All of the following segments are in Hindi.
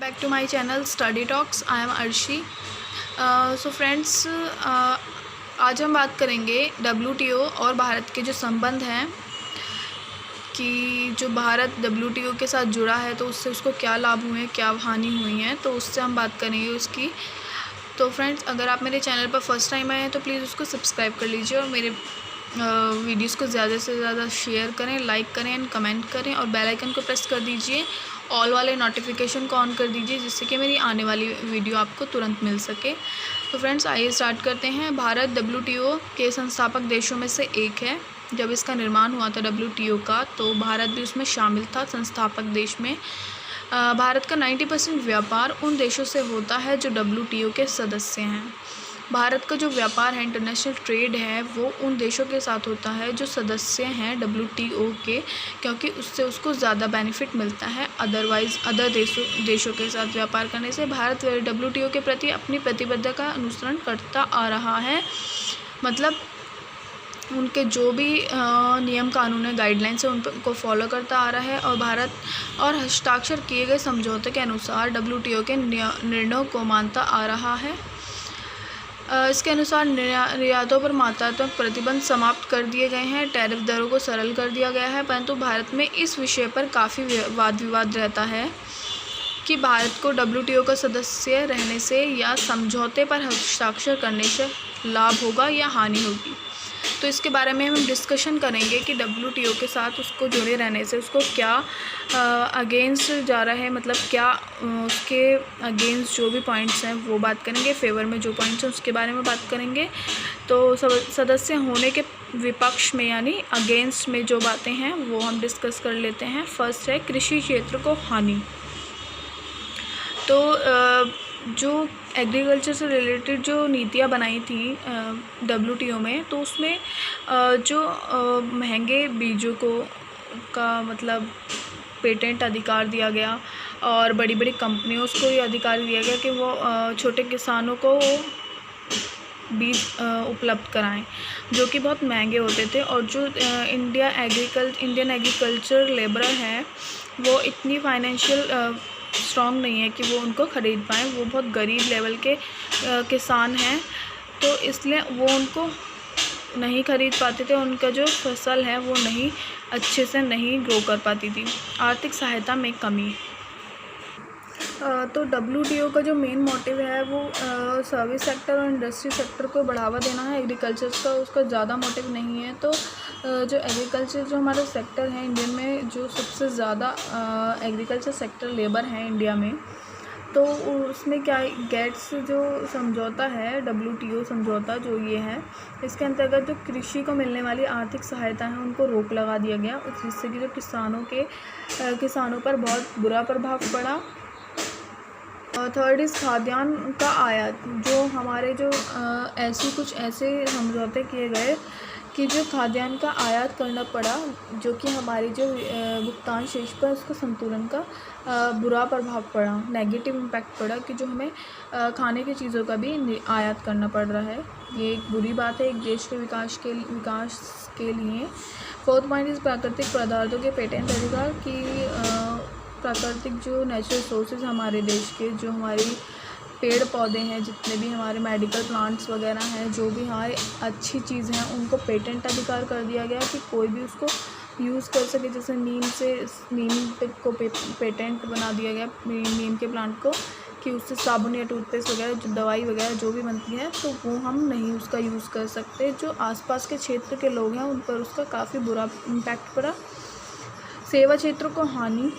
Back to my channel study talks. I am Arshi. So friends, आज हम बात करेंगे WTO और भारत के जो संबंध हैं कि जो भारत WTO के साथ जुड़ा है तो उससे उसको क्या लाभ हुए हैं, क्या हानि हुई हैं, तो उससे हम बात करेंगे उसकी। तो फ्रेंड्स, अगर आप मेरे चैनल पर फर्स्ट टाइम आए हैं तो प्लीज़ उसको सब्सक्राइब कर लीजिए और मेरे वीडियोस को ज़्यादा से ज़्यादा शेयर करें, लाइक करें एंड कमेंट करें और बेल आइकन को प्रेस कर दीजिए। ऑल वाले नोटिफिकेशन को ऑन कर दीजिए जिससे कि मेरी आने वाली वीडियो आपको तुरंत मिल सके। तो फ्रेंड्स, आइए स्टार्ट करते हैं। भारत WTO के संस्थापक देशों में से एक है। जब इसका निर्माण हुआ था WTO का, तो भारत भी उसमें शामिल था संस्थापक देश में। भारत का 90% व्यापार उन देशों से होता है जो WTO के सदस्य हैं। भारत का जो व्यापार है, इंटरनेशनल ट्रेड है, वो उन देशों के साथ होता है जो सदस्य हैं WTO के, क्योंकि उससे उसको ज़्यादा बेनिफिट मिलता है। अदरवाइज़ अदर देशों के साथ व्यापार करने से भारत WTO के प्रति अपनी प्रतिबद्धता का अनुसरण करता आ रहा है। मतलब उनके जो भी नियम कानून है, गाइडलाइंस है, उनको फॉलो करता आ रहा है। और भारत और हस्ताक्षर किए गए समझौते के अनुसार WTO के निर्णयों को मानता आ रहा है। इसके अनुसार निर्यातों पर मात्रात्मक प्रतिबंध समाप्त कर दिए गए हैं, टैरिफ दरों को सरल कर दिया गया है। परंतु भारत में इस विषय पर काफ़ी वाद विवाद रहता है कि भारत को WTO का सदस्य रहने से या समझौते पर हस्ताक्षर करने से लाभ होगा या हानि होगी। तो इसके बारे में हम डिस्कशन करेंगे कि WTO के साथ उसको जुड़े रहने से उसको क्या अगेंस्ट जा रहा है, मतलब क्या उसके अगेंस्ट जो भी पॉइंट्स हैं वो बात करेंगे, फेवर में जो पॉइंट्स हैं उसके बारे में बात करेंगे। तो सदस्य होने के विपक्ष में यानी अगेंस्ट में जो बातें हैं वो हम डिस्कस कर लेते हैं। फर्स्ट है कृषि क्षेत्र को हानि। तो जो एग्रीकल्चर से रिलेटेड जो नीतियाँ बनाई थी WTO में, तो उसमें जो महंगे बीजों का मतलब पेटेंट अधिकार दिया गया और बड़ी बड़ी कंपनियों को ये अधिकार दिया गया कि वो छोटे किसानों को बीज उपलब्ध कराएं जो कि बहुत महंगे होते थे। और जो इंडियन एग्रीकल्चर लेबर हैं वो इतनी फाइनेंशियल स्ट्रॉन्ग नहीं है कि वो उनको ख़रीद पाएँ। वो बहुत गरीब लेवल के किसान हैं, तो इसलिए वो उनको नहीं ख़रीद पाते थे। उनका जो फसल है वो नहीं अच्छे से नहीं ग्रो कर पाती थी। आर्थिक सहायता में कमी। तो WTO का जो मेन मोटिव है वो सर्विस सेक्टर और इंडस्ट्री सेक्टर को बढ़ावा देना है। एग्रीकल्चर का उसका ज़्यादा मोटिव नहीं है। तो जो एग्रीकल्चर जो हमारा सेक्टर है इंडिया में, जो सबसे ज़्यादा एग्रीकल्चर सेक्टर लेबर है इंडिया में, तो उसमें क्या गेट्स जो समझौता है, WTO समझौता जो ये है, इसके अंतर्गत जो कृषि को मिलने वाली आर्थिक सहायता है उनको रोक लगा दिया गया, जिससे कि जो किसानों पर बहुत बुरा प्रभाव पड़ा। थर्ड इज़ खाद्यान्न का आयात। जो हमारे जो ऐसे समझौते किए गए कि जो खाद्यान्न का आयात करना पड़ा, जो कि हमारी जो भुगतान शेष पर उसका संतुलन का बुरा प्रभाव पड़ा, नेगेटिव इम्पैक्ट पड़ा कि जो हमें खाने की चीज़ों का भी आयात करना पड़ रहा है। ये एक बुरी बात है एक देश के विकास के लिए। फोर्थ पॉइंट इज़ प्राकृतिक पदार्थों के पेटेंट अधिकार की प्राकृतिक जो नेचुरल सोर्सेज हमारे देश के, जो हमारी पेड़ पौधे हैं, जितने भी हमारे मेडिकल प्लांट्स वगैरह हैं, जो भी हमारी अच्छी चीज़ हैं, उनको पेटेंट अधिकार कर दिया गया कि कोई भी उसको यूज़ कर सके। जैसे नीम को पेटेंट बना दिया गया, नीम के प्लांट को, कि उससे साबुन या टूथपेस्ट वगैरह जो दवाई वगैरह जो भी बनती है, तो वो हम नहीं उसका यूज़ कर सकते। जो आसपास के क्षेत्र के लोग हैं उन पर उसका काफ़ी बुरा इम्पैक्ट पड़ा। सेवा क्षेत्र को हानि।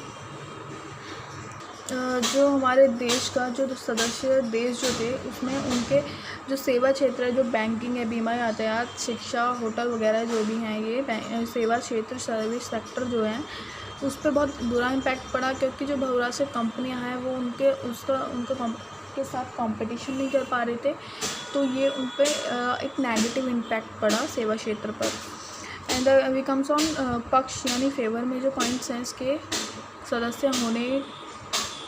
जो हमारे देश का जो सदस्य देश जो थे उसमें उनके जो सेवा क्षेत्र है, जो बैंकिंग है, बीमा, यातायात, शिक्षा, होटल वगैरह जो भी हैं, ये सेवा क्षेत्र सर्विस सेक्टर जो है उस पर बहुत बुरा इम्पैक्ट पड़ा, क्योंकि जो बहुत से कंपनियां हैं वो उनके साथ कंपटीशन नहीं कर पा रहे थे। तो ये उन पर एक नेगेटिव इम्पैक्ट पड़ा सेवा क्षेत्र पर। एंड वी कम्स ऑन पक्ष यानी फेवर में जो पॉइंट्स हैं इसके सदस्य होने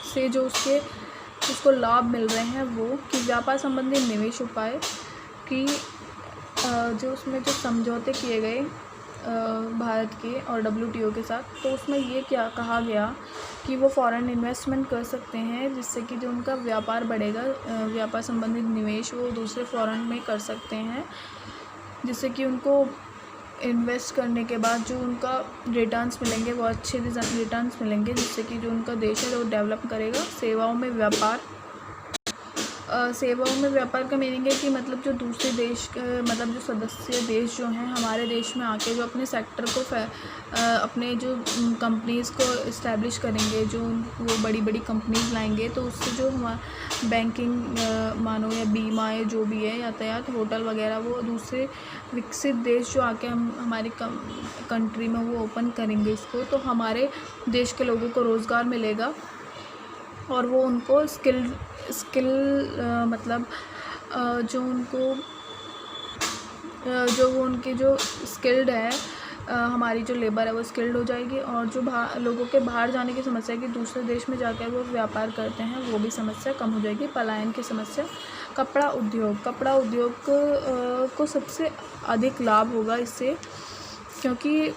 से जो उसको लाभ मिल रहे हैं, वो कि व्यापार संबंधी निवेश उपाय कि जो उसमें जो समझौते किए गए भारत के और WTO के साथ, तो उसमें ये क्या कहा गया कि वो फ़ॉरेन इन्वेस्टमेंट कर सकते हैं, जिससे कि जो उनका व्यापार बढ़ेगा, व्यापार संबंधित निवेश वो दूसरे फ़ॉरेन में कर सकते हैं, जिससे कि उनको इन्वेस्ट करने के बाद जो उनका रिटर्न्स मिलेंगे वो अच्छे रिटर्न्स मिलेंगे, जिससे कि जो उनका देश है वो डेवलप करेगा। सेवाओं में व्यापार का मीनिंग है कि मतलब जो दूसरे देश मतलब जो सदस्य देश जो हैं हमारे देश में आके जो अपने सेक्टर को अपने जो कंपनीज़ को इस्टेब्लिश करेंगे, जो वो बड़ी बड़ी कंपनीज़ लाएंगे, तो उससे जो हमारा बैंकिंग मानो या बीमा या जो भी है, यातायात, होटल वगैरह, वो दूसरे विकसित देश जो आके हमारी कंट्री में वो ओपन करेंगे इसको, तो हमारे देश के लोगों को रोज़गार मिलेगा और वो उनको स्किल मतलब जो वो उनके जो स्किल्ड है, हमारी जो लेबर है वो स्किल्ड हो जाएगी, और जो लोगों के बाहर जाने की समस्या है कि दूसरे देश में जाकर वो व्यापार करते हैं, वो भी समस्या कम हो जाएगी। पलायन की समस्या। कपड़ा उद्योग को सबसे अधिक लाभ होगा इससे, क्योंकि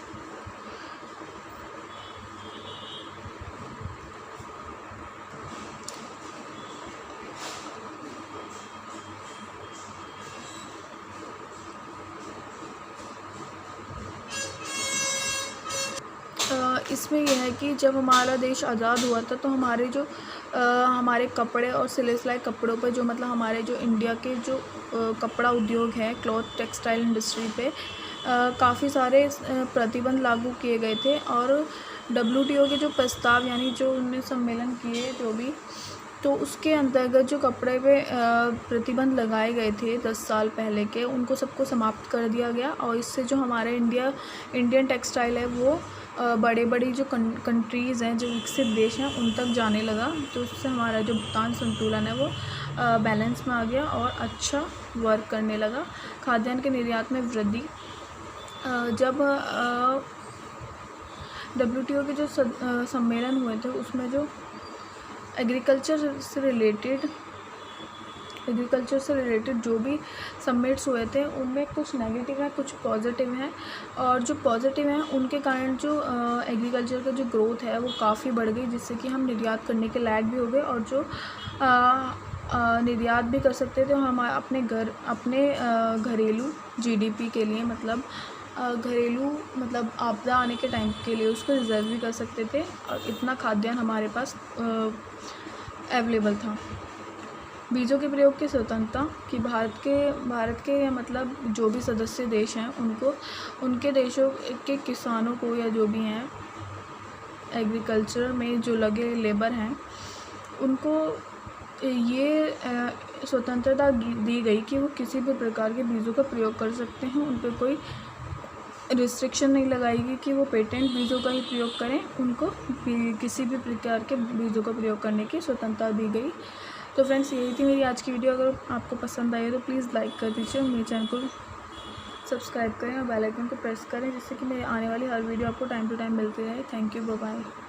इसमें यह है कि जब हमारा देश आज़ाद हुआ था तो हमारे कपड़े और सिले सिलाई कपड़ों पर जो मतलब हमारे जो इंडिया के जो कपड़ा उद्योग है, क्लॉथ टेक्सटाइल इंडस्ट्री पे काफ़ी सारे प्रतिबंध लागू किए गए थे, और WTO के जो प्रस्ताव यानी जो उन्होंने सम्मेलन किए जो भी, तो उसके अंतर्गत जो कपड़े पे प्रतिबंध लगाए गए थे 10 साल पहले के, उनको सबको समाप्त कर दिया गया, और इससे जो हमारे इंडियन टेक्सटाइल है वो बड़े बड़ी जो कंट्रीज़ हैं, जो विकसित देश हैं, उन तक जाने लगा। तो उससे हमारा जो भुगतान संतुलन है वो बैलेंस में आ गया और अच्छा वर्क करने लगा। खाद्यान्न के निर्यात में वृद्धि। जब WTO के जो सम्मेलन हुए थे उसमें जो एग्रीकल्चर से रिलेटेड जो भी समिट्स हुए थे उनमें कुछ नेगेटिव है, कुछ पॉजिटिव हैं, और जो पॉजिटिव हैं उनके कारण जो एग्रीकल्चर का जो ग्रोथ है वो काफ़ी बढ़ गई, जिससे कि हम निर्यात करने के लायक भी हो गए, और जो निर्यात भी कर सकते थे हम अपने घरेलू GDP के लिए, मतलब घरेलू मतलब आपदा आने के टाइम के लिए उसको रिज़र्व भी कर सकते थे, और इतना खाद्यान्न हमारे पास अवेलेबल था। बीजों के प्रयोग की स्वतंत्रता कि भारत के मतलब जो भी सदस्य देश हैं उनको उनके देशों के किसानों को या जो भी हैं एग्रीकल्चर में जो लगे लेबर हैं उनको ये स्वतंत्रता दी गई कि वो किसी भी प्रकार के बीजों का प्रयोग कर सकते हैं। उन पर कोई रिस्ट्रिक्शन नहीं लगाएगी कि वो पेटेंट बीजों का ही प्रयोग करें, उनको किसी भी प्रकार के बीजों का प्रयोग करने की स्वतंत्रता दी गई। तो फ्रेंड्स, यही थी मेरी आज की वीडियो। अगर आपको पसंद आई तो प्लीज़ लाइक कर दीजिए और मेरे चैनल को सब्सक्राइब करें और बेल आइकन को प्रेस करें, जिससे कि मेरे आने वाली हर वीडियो आपको टाइम टू टाइम मिलती रहे। Thank you, bye bye.